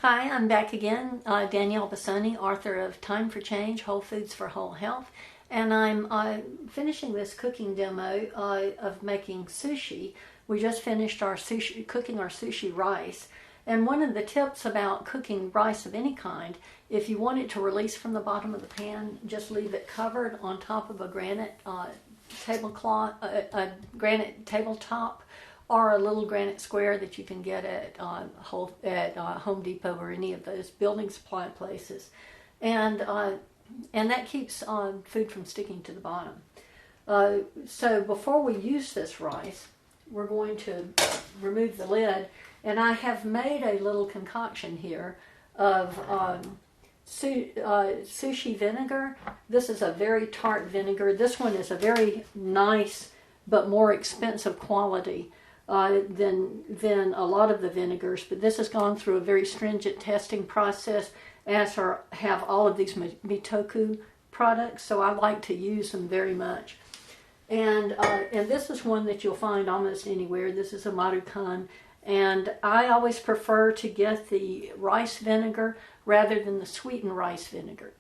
Hi, I'm back again, Danielle Bassoni, author of Time for Change, Whole Foods for Whole Health. And I'm finishing this cooking demo of making sushi. We just finished cooking our sushi rice. And one of the tips about cooking rice of any kind, if you want it to release from the bottom of the pan, just leave it covered on top of a granite granite tabletop, or a little granite square that you can get at Home Depot or any of those building supply places, and that keeps food from sticking to the bottom. So before we use this rice, we're going to remove the lid, and I have made a little concoction here of sushi vinegar. This is a very tart vinegar. This one is a very nice but more expensive quality than a lot of the vinegars, but this has gone through a very stringent testing process, as have all of these Mitoku products, so I like to use them very much. And this is one that you'll find almost anywhere. This is a Marukan, and I always prefer to get the rice vinegar rather than the sweetened rice vinegar.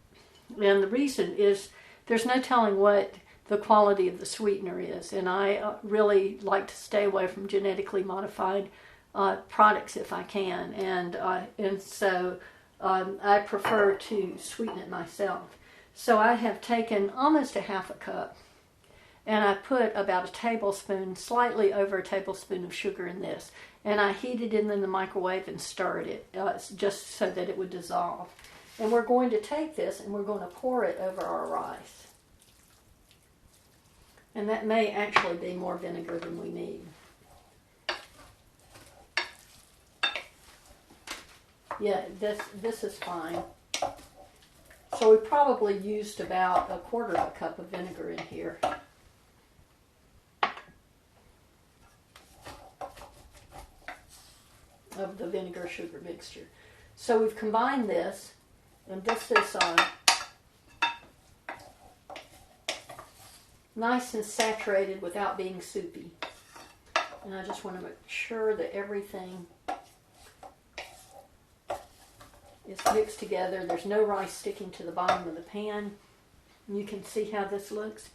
And the reason is there's no telling what the quality of the sweetener is, and I really like to stay away from genetically modified products if I can, and so I prefer to sweeten it myself. So I have taken almost a half a cup, and I put about a tablespoon, slightly over a tablespoon of sugar in this, and I heated it in the microwave and stirred it just so that it would dissolve. And we're going to take this and we're going to pour it over our rice. And that may actually be more vinegar than we need. Yeah, this is fine. So we probably used about a quarter of a cup of vinegar in here. Of the vinegar sugar mixture. So we've combined this, and this is nice and saturated without being soupy. And I just want to make sure that everything is mixed together. There's no rice sticking to the bottom of the pan. You can see how this looks.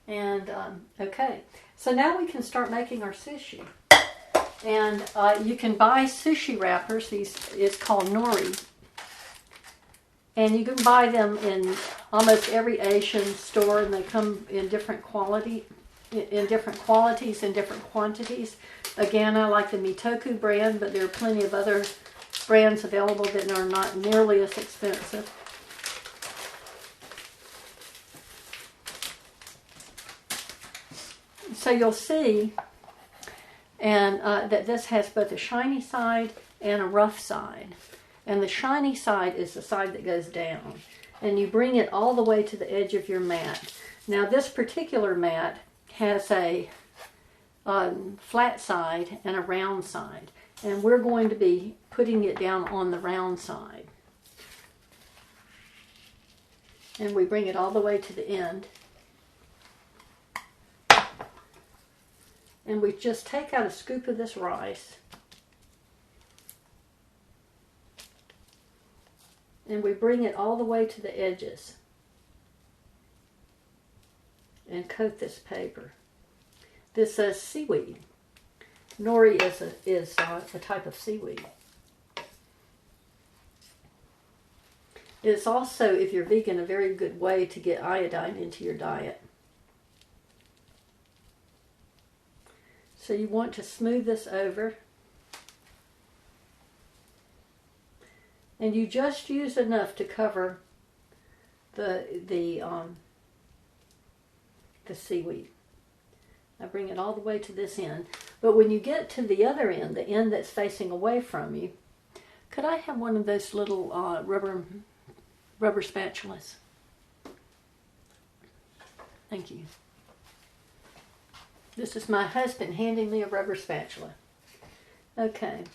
And okay, so now we can start making our sushi. And you can buy sushi wrappers. It's called nori. And you can buy them in almost every Asian store, and they come in different qualities and different quantities. Again, I like the Mitoku brand, but there are plenty of other brands available that are not nearly as expensive. So you'll see that this has both a shiny side and a rough side. And the shiny side is the side that goes down. And you bring it all the way to the edge of your mat. Now this particular mat has a flat side and a round side. And we're going to be putting it down on the round side. And we bring it all the way to the end. And we just take out a scoop of this rice. And we bring it all the way to the edges and coat this paper. This is seaweed. Nori is a type of seaweed. It's also, if you're vegan, a very good way to get iodine into your diet. So you want to smooth this over. And you just use enough to cover the seaweed. I bring it all the way to this end. But when you get to the other end, the end that's facing away from you, could I have one of those little rubber spatulas? Thank you. This is my husband handing me a rubber spatula. Okay.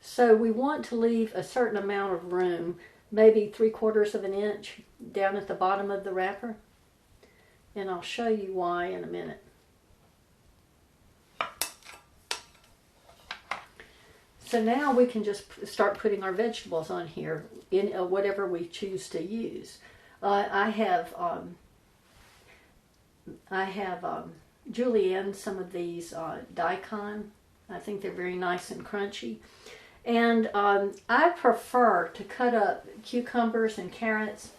So we want to leave a certain amount of room, maybe 3/4 of an inch down at the bottom of the wrapper. And I'll show you why in a minute. So now we can just start putting our vegetables on here in whatever we choose to use. I have julienne some of these daikon. I think they're very nice and crunchy. And I prefer to cut up cucumbers and carrots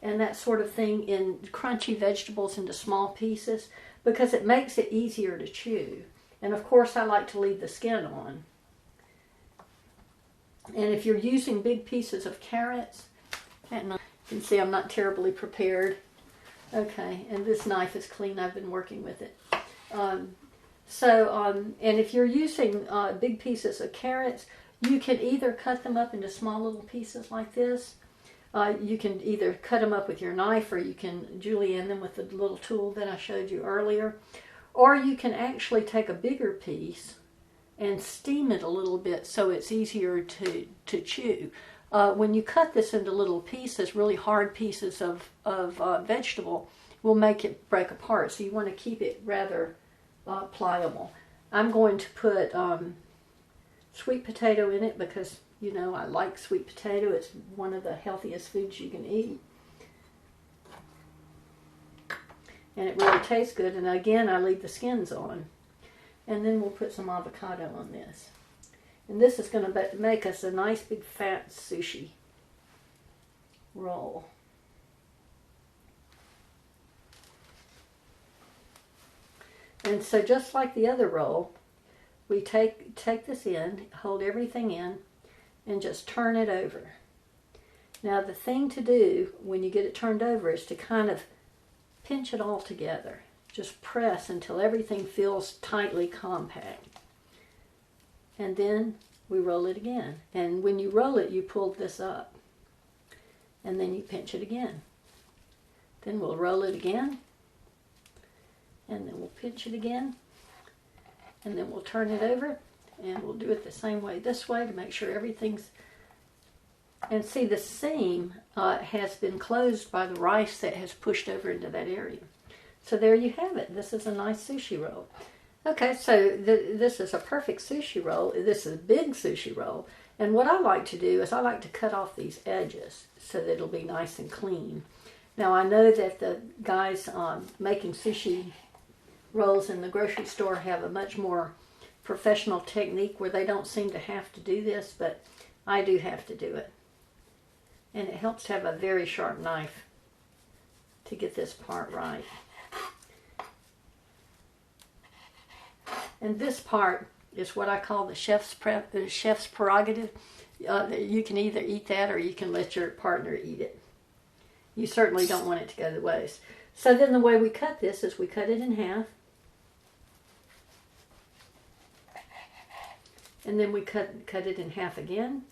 and that sort of thing in crunchy vegetables into small pieces because it makes it easier to chew. And of course I like to leave the skin on. And if you're using big pieces of carrots, and you can see I'm not terribly prepared. Okay, and this knife is clean. I've been working with it. And if you're using big pieces of carrots, you can either cut them up into small little pieces like this. You can either cut them up with your knife or you can julienne them with the little tool that I showed you earlier. Or you can actually take a bigger piece and steam it a little bit so it's easier to chew. When you cut this into little pieces, really hard pieces of vegetable will make it break apart. So you want to keep it rather pliable. I'm going to put sweet potato in it because, you know, I like sweet potato. It's one of the healthiest foods you can eat. And it really tastes good. And again, I leave the skins on. And then we'll put some avocado on this. And this is going to make us a nice big fat sushi roll. And so just like the other roll, we take this in, hold everything in, and just turn it over. Now the thing to do when you get it turned over is to kind of pinch it all together. Just press until everything feels tightly compact. And then we roll it again. And when you roll it, you pull this up. And then you pinch it again. Then we'll roll it again. And then we'll pinch it again. And then we'll turn it over. And we'll do it the same way this way to make sure everything's... And see, the seam has been closed by the rice that has pushed over into that area. So there you have it. This is a nice sushi roll. Okay, so this is a perfect sushi roll. This is a big sushi roll. And what I like to do is I like to cut off these edges so that it'll be nice and clean. Now I know that the guys making sushi rolls in the grocery store have a much more professional technique where they don't seem to have to do this, but I do have to do it. And it helps to have a very sharp knife to get this part right. And this part is what I call the chef's prerogative. You can either eat that or you can let your partner eat it. You certainly don't want it to go to waste. So then the way we cut this is we cut it in half. And then we cut it in half again.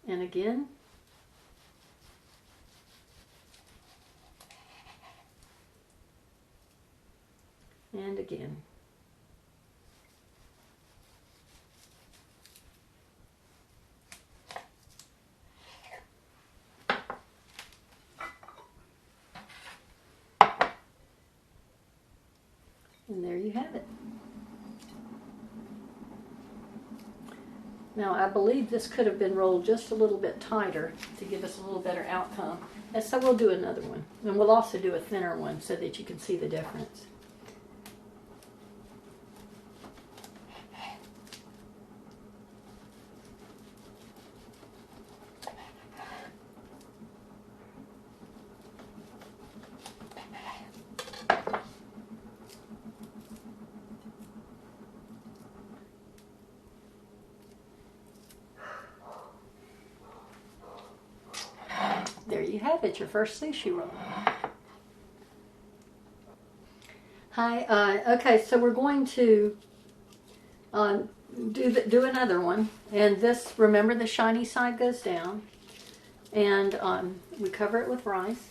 And again. And again. And there you have it. Now I believe this could have been rolled just a little bit tighter to give us a little better outcome. And so we'll do another one. And we'll also do a thinner one so that you can see the difference. There you have it, your first sushi roll. Hi, okay, so we're going to do another one. And this, remember the shiny side goes down. And we cover it with rice.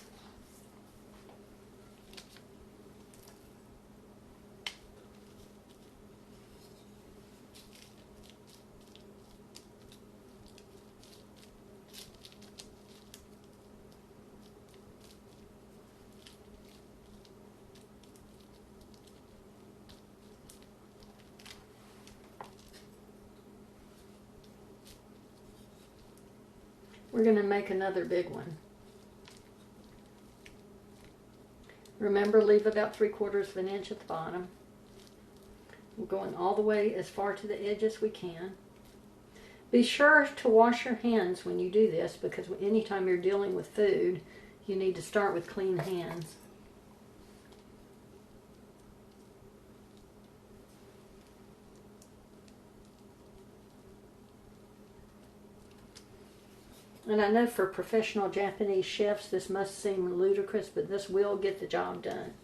We're going to make another big one. Remember, leave about 3/4 of an inch at the bottom. We're going all the way as far to the edge as we can. Be sure to wash your hands when you do this, because anytime you're dealing with food, you need to start with clean hands. And I know for professional Japanese chefs this must seem ludicrous, but this will get the job done.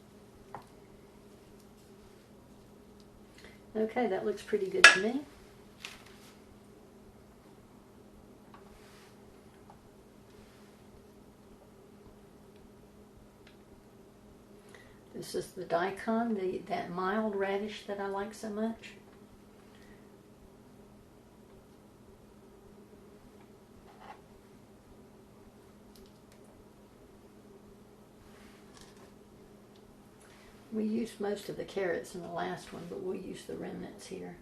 Okay, that looks pretty good to me. This is the daikon, that mild radish that I like so much. We used most of the carrots in the last one, but we'll use the remnants here.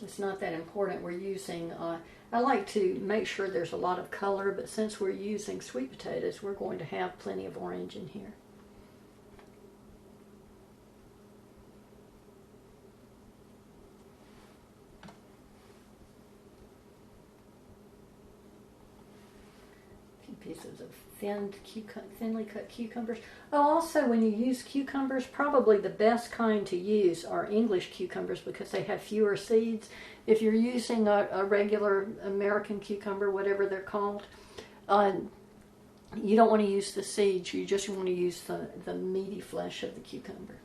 It's not that important. We're using, I like to make sure there's a lot of color, but since we're using sweet potatoes, we're going to have plenty of orange in here. Pieces of thinly cut cucumbers. Oh, also when you use cucumbers, probably the best kind to use are English cucumbers because they have fewer seeds. If you're using a regular American cucumber, whatever they're called, you don't want to use the seeds. You just want to use the meaty flesh of the cucumber.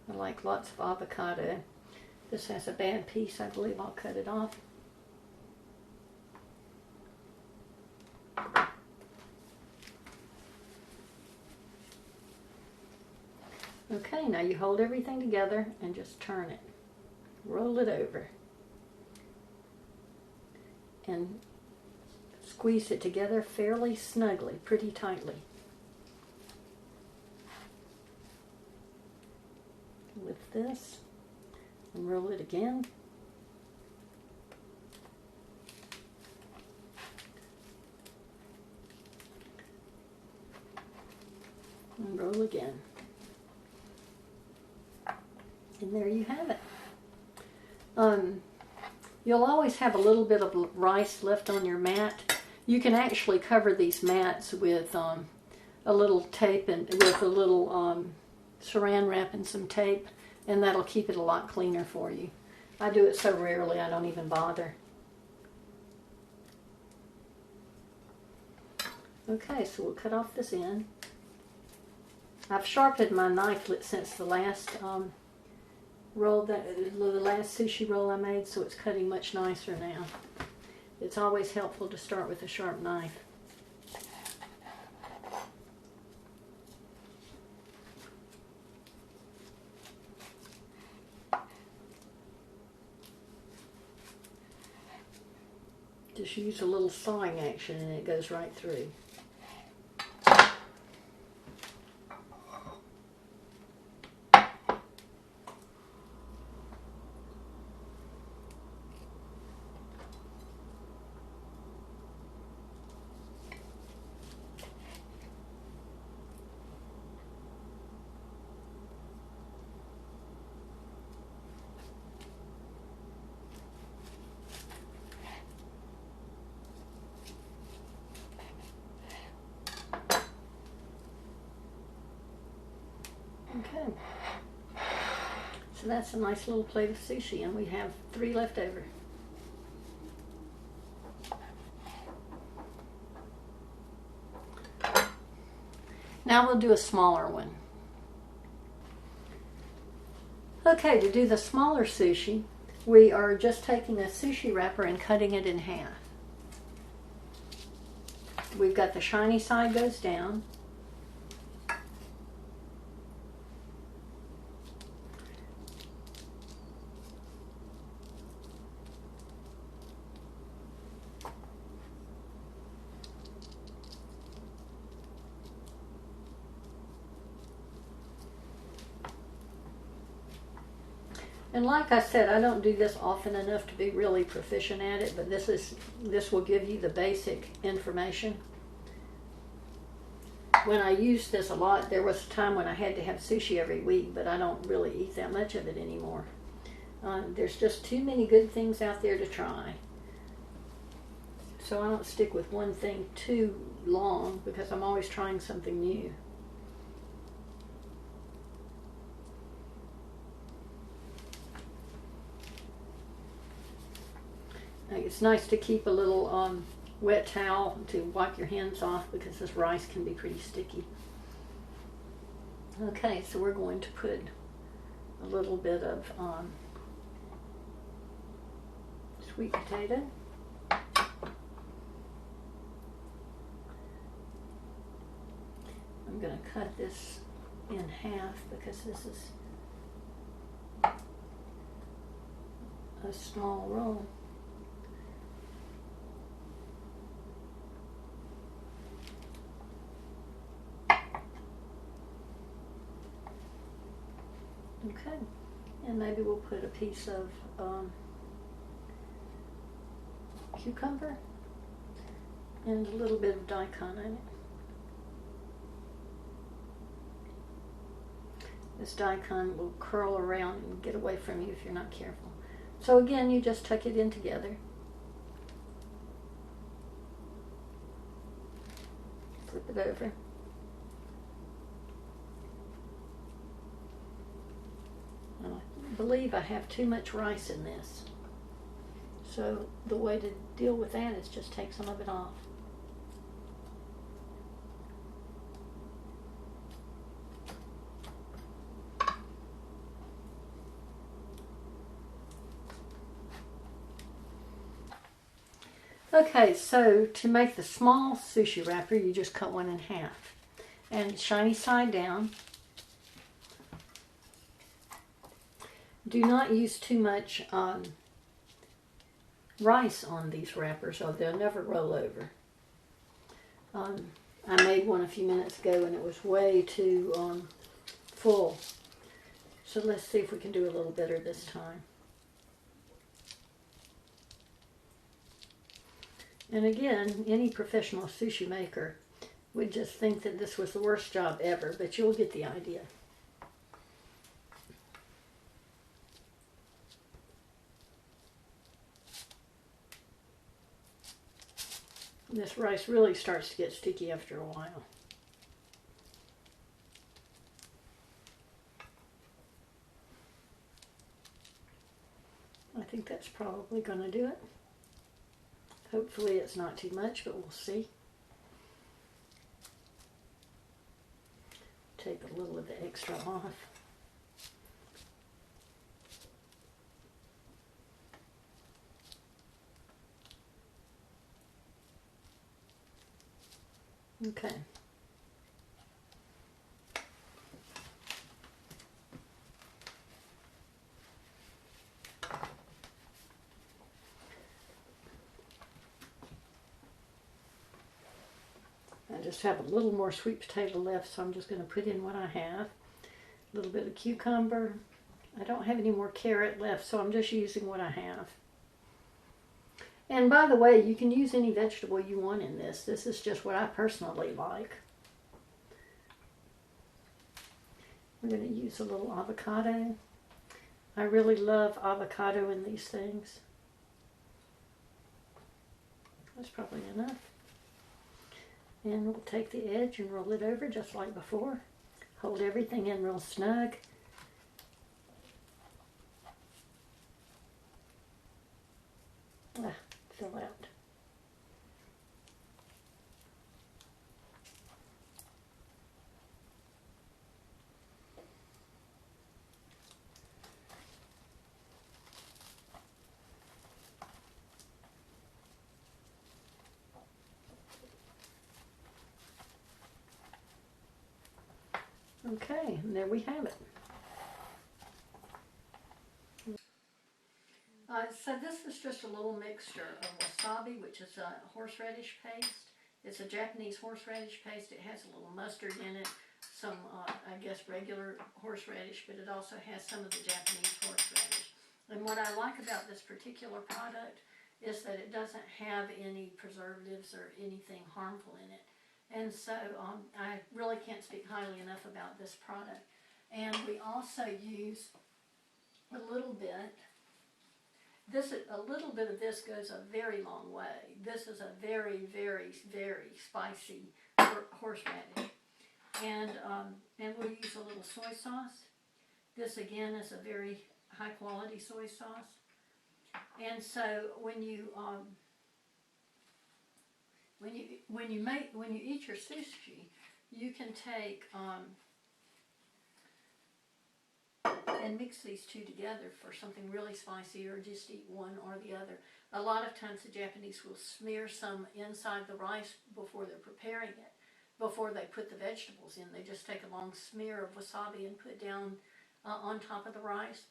I like lots of avocado. This has a bad piece. I believe I'll cut it off. Okay, now you hold everything together and just turn it. Roll it over. And squeeze it together fairly snugly, pretty tightly. With this, and roll it again. And roll again. And there you have it. You'll always have a little bit of rice left on your mat. You can actually cover these mats with a little tape and with a little saran wrap and some tape, and that'll keep it a lot cleaner for you. I do it so rarely I don't even bother. Okay, so we'll cut off this end. I've sharpened my knife since the last roll, the last sushi roll I made, so it's cutting much nicer now. It's always helpful to start with a sharp knife. Just use a little sawing action and it goes right through. Okay, so that's a nice little plate of sushi, and we have 3 left over. Now we'll do a smaller one. Okay, to do the smaller sushi, we are just taking a sushi wrapper and cutting it in half. We've got the shiny side goes down. And like I said, I don't do this often enough to be really proficient at it, but this will give you the basic information. When I used this a lot, there was a time when I had to have sushi every week, but I don't really eat that much of it anymore. There's just too many good things out there to try. So I don't stick with one thing too long because I'm always trying something new. It's nice to keep a little wet towel to wipe your hands off because this rice can be pretty sticky. Okay, so we're going to put a little bit of sweet potato. I'm going to cut this in half because this is a small roll. Okay, and maybe we'll put a piece of cucumber and a little bit of daikon in it. This daikon will curl around and get away from you if you're not careful. So again, you just tuck it in together. Flip it over. I believe I have too much rice in this. So the way to deal with that is just take some of it off. Okay, so to make the small sushi wrapper, you just cut one in half. And shiny side down. Do not use too much rice on these wrappers or they'll never roll over. I made one a few minutes ago and it was way too full. So let's see if we can do a little better this time. And again, any professional sushi maker would just think that this was the worst job ever, but you'll get the idea. This rice really starts to get sticky after a while. I think that's probably going to do it. Hopefully it's not too much, but we'll see. Take a little of the extra off. Okay. I just have a little more sweet potato left, so I'm just going to put in what I have. A little bit of cucumber. I don't have any more carrot left, so I'm just using what I have. And by the way, you can use any vegetable you want in this. This is just what I personally like. We're going to use a little avocado. I really love avocado in these things. That's probably enough. And we'll take the edge and roll it over just like before. Hold everything in real snug. Fill out. Okay, and there we have it. So this is just a little mixture of wasabi, which is a horseradish paste. It's a Japanese horseradish paste. It has a little mustard in it, some, I guess, regular horseradish, but it also has some of the Japanese horseradish. And what I like about this particular product is that it doesn't have any preservatives or anything harmful in it. And so I really can't speak highly enough about this product. And we also use a little bit. A little bit of this goes a very long way. This is a very, very, very spicy horseradish. And we'll use a little soy sauce. This again is a very high quality soy sauce. And so when you eat your sushi, you can take and mix these two together for something really spicy, or just eat one or the other. A lot of times the Japanese will smear some inside the rice before they're preparing it, before they put the vegetables in. They just take a long smear of wasabi and put down on top of the rice.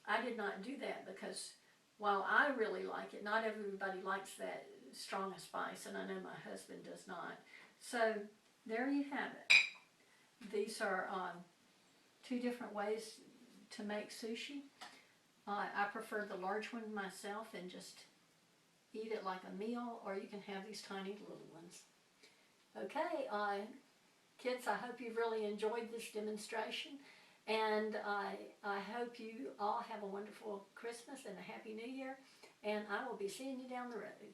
I did not do that because while I really like it, not everybody likes that strong a spice, and I know my husband does not. So there you have it. These are two different ways to make sushi. I prefer the large one myself and just eat it like a meal, or you can have these tiny little ones. Okay, kids, I hope you've really enjoyed this demonstration, and I hope you all have a wonderful Christmas and a Happy New Year, and I will be seeing you down the road.